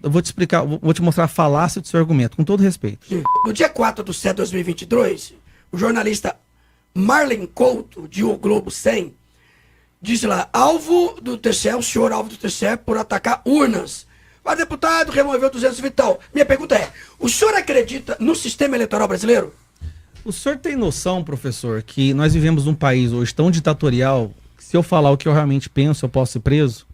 Eu vou te explicar, vou te mostrar a falácia do seu argumento, com todo respeito. No dia 4/7 de 2022, o jornalista Marlen Couto, de O Globo 100, disse lá, alvo do TCE, o senhor alvo do TCE por atacar urnas. Mas deputado removeu 200 e tal. Minha pergunta é, o senhor acredita no sistema eleitoral brasileiro? O senhor tem noção, professor, que nós vivemos num país hoje tão ditatorial, que se eu falar o que eu realmente penso, eu posso ser preso?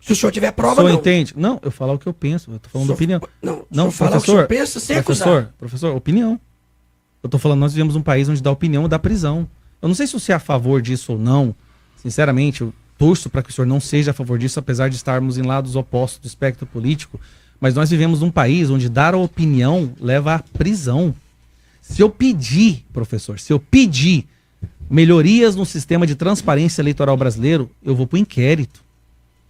Se o senhor tiver prova, O senhor não. entende? Não, eu falar o que eu penso, eu tô falando opinião. Não, falar o que o senhor pensa sem acusar. Professor, opinião. Eu tô falando, nós vivemos um país onde dá opinião dá prisão. Eu não sei se você é a favor disso ou não. Sinceramente, eu torço para que o senhor não seja a favor disso, apesar de estarmos em lados opostos do espectro político. Mas nós vivemos num país onde dar a opinião leva à prisão. Se eu pedir, professor, se eu pedir melhorias no sistema de transparência eleitoral brasileiro, eu vou pro inquérito.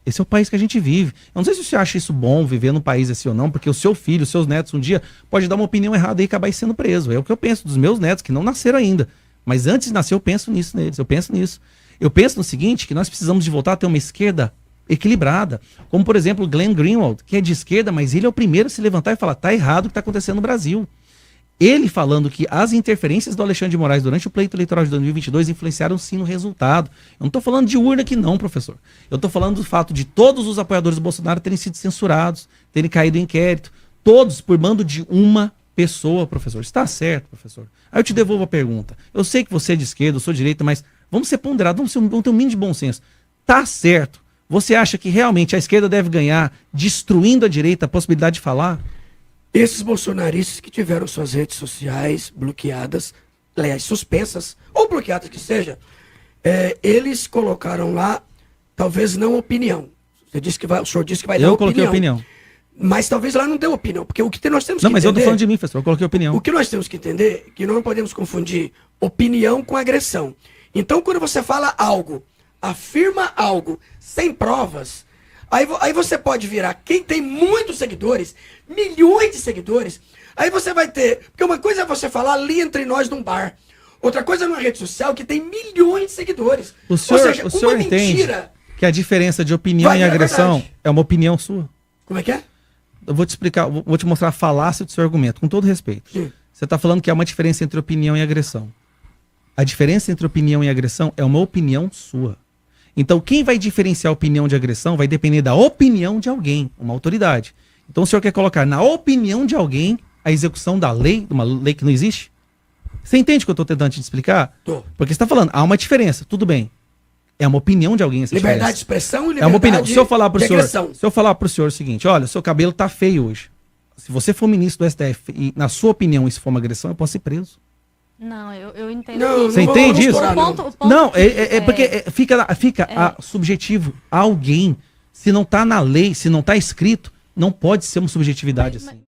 Esse é o país que a gente vive. Eu não sei se você acha isso bom, viver num país assim ou não, porque o seu filho, os seus netos, um dia pode dar uma opinião errada e acabar sendo preso. É o que eu penso dos meus netos, que não nasceram ainda. Mas antes de nascer, eu penso nisso neles. Eu penso nisso. Eu penso no seguinte, que nós precisamos de voltar a ter uma esquerda equilibrada. Como, por exemplo, o Glenn Greenwald, que é de esquerda, mas ele é o primeiro a se levantar e falar, tá errado o que está acontecendo no Brasil. Ele falando que as interferências do Alexandre de Moraes durante o pleito eleitoral de 2022 influenciaram sim no resultado. Eu não estou falando de urna aqui não, professor. Eu estou falando do fato de todos os apoiadores do Bolsonaro terem sido censurados, terem caído em inquérito. Todos por mando de uma pessoa, professor. Está certo, professor. Aí eu te devolvo a pergunta. Eu sei que você é de esquerda, eu sou de direita, mas vamos ser ponderados, vamos ter um mínimo de bom senso. Tá certo. Você acha que realmente a esquerda deve ganhar destruindo a direita a possibilidade de falar? Esses bolsonaristas que tiveram suas redes sociais bloqueadas, aliás, suspensas, ou bloqueadas que seja, eles colocaram lá, talvez não opinião. Você disse que vai, o senhor disse que vai dar opinião. Eu coloquei opinião. Mas talvez lá não dê opinião, porque o que nós temos que entender... Não, mas eu tô falando de mim, professor, eu coloquei opinião. O que nós temos que entender é que nós não podemos confundir opinião com agressão. Então, quando você fala algo, afirma algo sem provas... Aí você pode virar, quem tem muitos seguidores, milhões de seguidores, aí você vai ter, porque uma coisa é você falar ali entre nós num bar, outra coisa é numa rede social que tem milhões de seguidores. O senhor, ou seja, o senhor entende que a diferença de opinião e agressão é uma opinião sua? Como é que é? Eu vou te explicar, vou te mostrar a falácia do seu argumento, com todo respeito. Sim. Você está falando que há uma diferença entre opinião e agressão. A diferença entre opinião e agressão é uma opinião sua. Então, quem vai diferenciar a opinião de agressão vai depender da opinião de alguém, uma autoridade. Então, o senhor quer colocar na opinião de alguém a execução da lei, uma lei que não existe? Você entende o que eu estou tentando te explicar? Tô. Porque você está falando, há uma diferença, tudo bem. É uma opinião de alguém essa Liberdade diferença. de expressão e É uma opinião. liberdade Se eu falar pro de senhor, agressão. se eu falar pro senhor o seguinte, olha, seu cabelo tá feio hoje. Se você for ministro do STF e, na sua opinião, isso for uma agressão, eu posso ser preso. Não, eu entendo. Não, Você não entende isso? vamos O ponto Não, porque fica subjetivo. Alguém, se não tá na lei, se não tá escrito, não pode ser uma subjetividade assim.